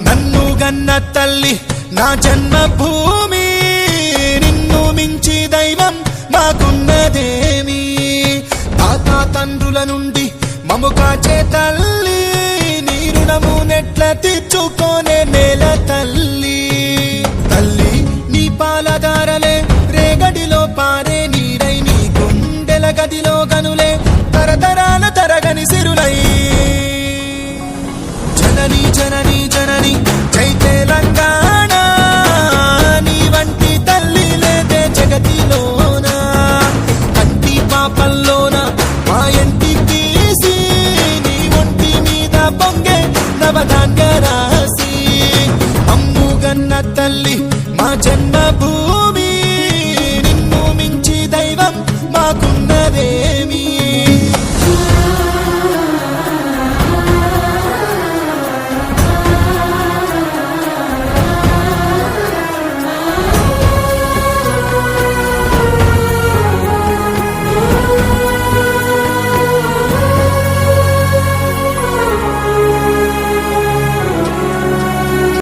నన్ను గన్న తల్లి నా జన్మభూమి, నిన్ను మించి దైవం మాకున్నదేమి? తాత తండ్రుల నుండి మము కాచే తల్లి, నీ రుణము నెట్ల తీర్చుకోనే నేల తల్లి.